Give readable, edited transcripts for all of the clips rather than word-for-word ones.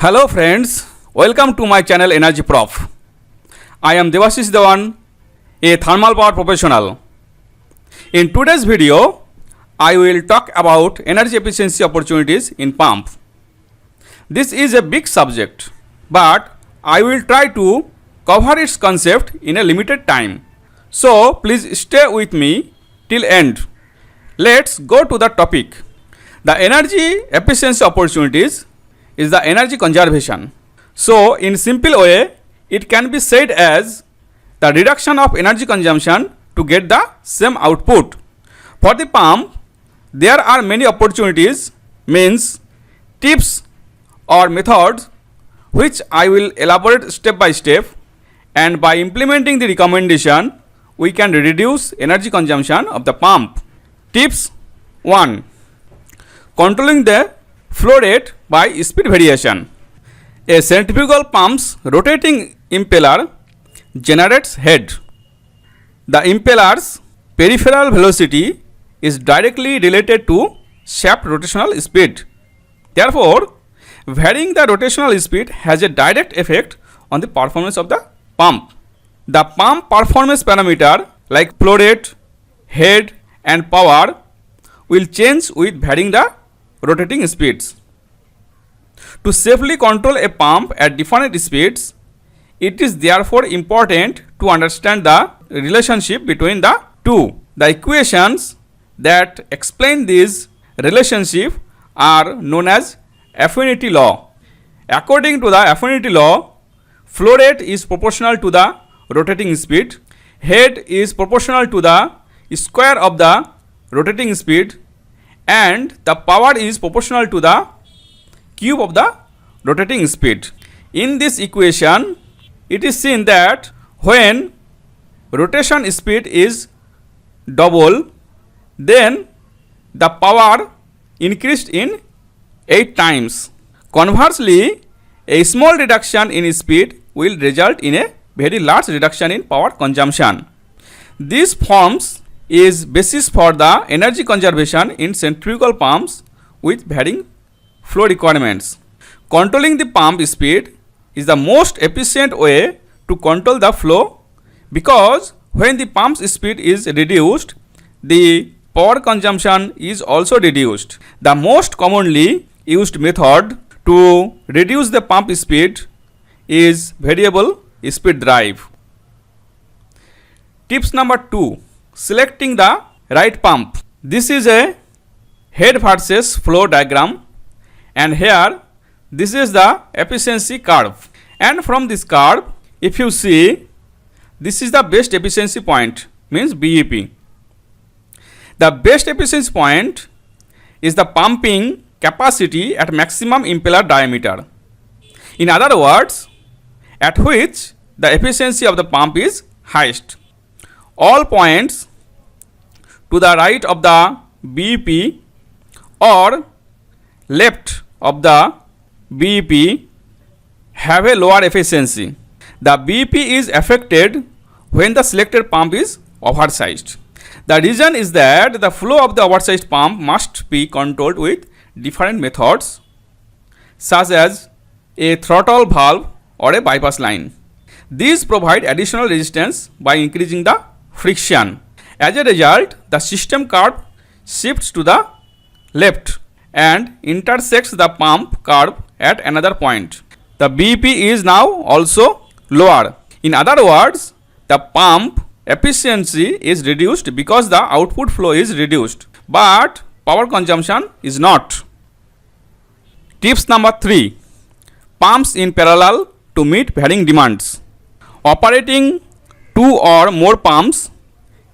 Hello friends, welcome to my channel Energy Prof. I am Devashish Dewan, a thermal power professional. In today's video, I will talk about energy efficiency opportunities in pump. This is a big subject, but I will try to cover its concept in a limited time. So please stay with me till end. Let's go to the topic. The energy efficiency opportunities is the energy conservation. So in simple way, it can be said as the reduction of energy consumption to get the same output. For the pump, there are many opportunities, means tips or methods which I will elaborate step by step, and by implementing the recommendation we can reduce energy consumption of the pump. Tips 1. Controlling the flow rate by speed variation. A centrifugal pump's rotating impeller generates head. The impeller's peripheral velocity is directly related to shaft rotational speed. Therefore, varying the rotational speed has a direct effect on the performance of the pump. The pump performance parameter like flow rate, head and power will change with varying the rotating speeds. To safely control a pump at different speeds, it is therefore important to understand the relationship between the two. The equations that explain this relationship are known as affinity law. According to the affinity law, flow rate is proportional to the rotating speed, head is proportional to the square of the rotating speed, and the power is proportional to the cube of the rotating speed. In this equation, it is seen that when rotation speed is double, then the power increased in 8 times. Conversely, a small reduction in speed will result in a very large reduction in power consumption. This forms is basis for the energy conservation in centrifugal pumps with varying flow requirements. Controlling the pump speed is the most efficient way to control the flow, because when the pump's speed is reduced, the power consumption is also reduced. The most commonly used method to reduce the pump speed is variable speed drive. Tips number 2. Selecting the right pump. This is a head versus flow diagram, and here this is the efficiency curve, and from this curve if you see, this is the best efficiency point, means BEP. The best efficiency point is the pumping capacity at maximum impeller diameter. In other words, at which the efficiency of the pump is highest. All points to the right of the BEP or left of the BEP have a lower efficiency. The BEP is affected when the selected pump is oversized. The reason is that the flow of the oversized pump must be controlled with different methods, such as a throttle valve or a bypass line. These provide additional resistance by increasing the friction. As a result, the system curve shifts to the left and intersects the pump curve at another point. The BEP is now also lower. In other words, the pump efficiency is reduced because the output flow is reduced, but power consumption is not. Tips number 3. Pumps in parallel to meet varying demands. Operating 2 or more pumps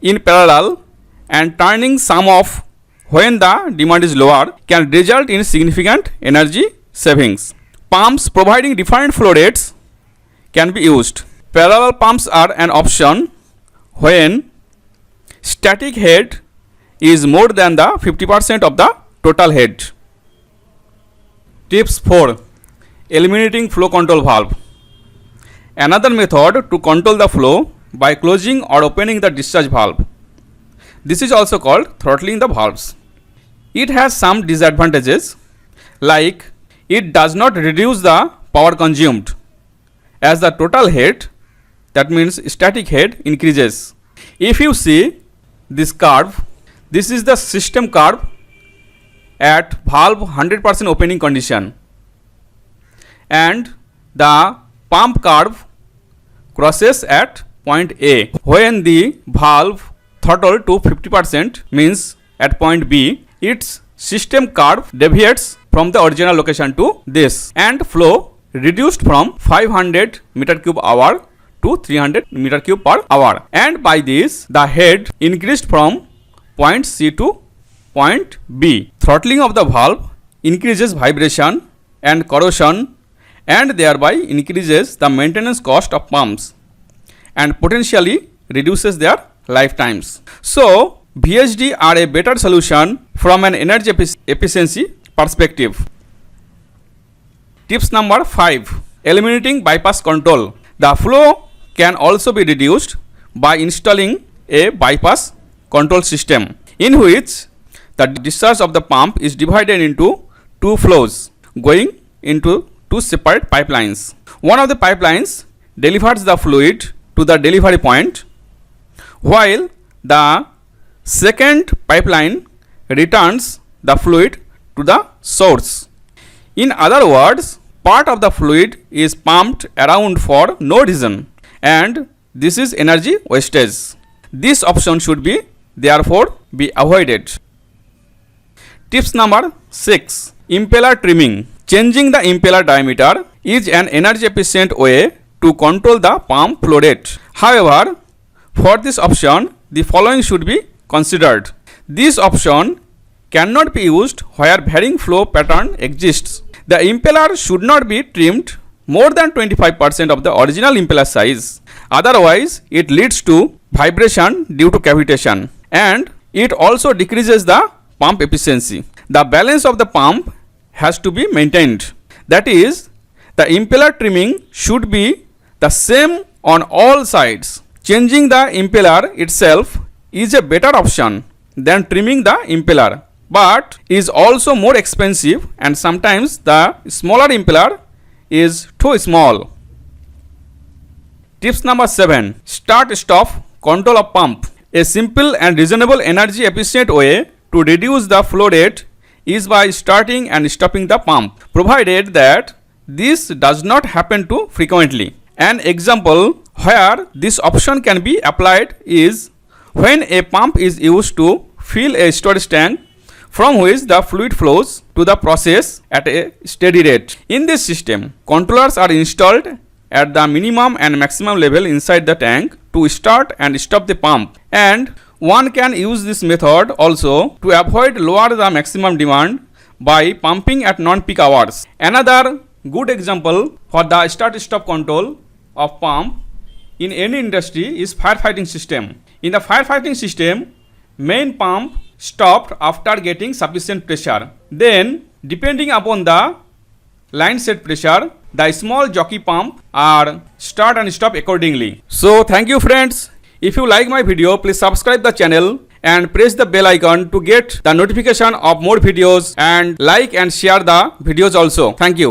in parallel and turning some off when the demand is lower can result in significant energy savings. Pumps providing different flow rates can be used. Parallel pumps are an option when static head is more than the 50% of the total head. Tips 4. Eliminating flow control valve. Another method to control the flow by closing or opening the discharge valve. This is also called throttling the valves. It has some disadvantages, like it does not reduce the power consumed as the total head, that means static head, increases. If you see this curve, this is the system curve at valve 100% opening condition, and the pump curve crosses at point A. When the valve throttle to 50% means at point B, its system curve deviates from the original location to this, and flow reduced from 500 meter cube hour to 300 meter cube per hour, and by this the head increased from point C to point B. Throttling of the valve increases vibration and corrosion, and thereby increases the maintenance cost of pumps and potentially reduces their lifetimes. So VHD are a better solution from an energy efficiency perspective. Tips number 5. Eliminating bypass control. The flow can also be reduced by installing a bypass control system in which the discharge of the pump is divided into two flows going into two separate pipelines. One of the pipelines delivers the fluid to the delivery point, while the second pipeline returns the fluid to the source. In other words, part of the fluid is pumped around for no reason, and this is energy wastage. This option should be therefore be avoided. Tips number 6. Impeller trimming. Changing the impeller diameter is an energy efficient way to control the pump flow rate. However, for this option, the following should be considered. This option cannot be used where varying flow pattern exists. The impeller should not be trimmed more than 25% of the original impeller size. Otherwise, it leads to vibration due to cavitation, and it also decreases the pump efficiency. The balance of the pump has to be maintained. That is, the impeller trimming should be the same on all sides. Changing the impeller itself is a better option than trimming the impeller, but is also more expensive, and sometimes the smaller impeller is too small. Tips number 7. Start stop control of pump. A simple and reasonable energy efficient way to reduce the flow rate is by starting and stopping the pump, provided that this does not happen too frequently. An example where this option can be applied is when a pump is used to fill a storage tank from which the fluid flows to the process at a steady rate. In this system, controllers are installed at the minimum and maximum level inside the tank to start and stop the pump, and one can use this method also to avoid lower the maximum demand by pumping at non-peak hours. Another good example for the start-stop control of pump in any industry is firefighting system. In the firefighting system, main pump stopped after getting sufficient pressure. Then, depending upon the line set pressure, the small jockey pump are start and stop accordingly. So, thank you friends. If you like my video, please subscribe the channel and press the bell icon to get the notification of more videos, and like and share the videos also. Thank you.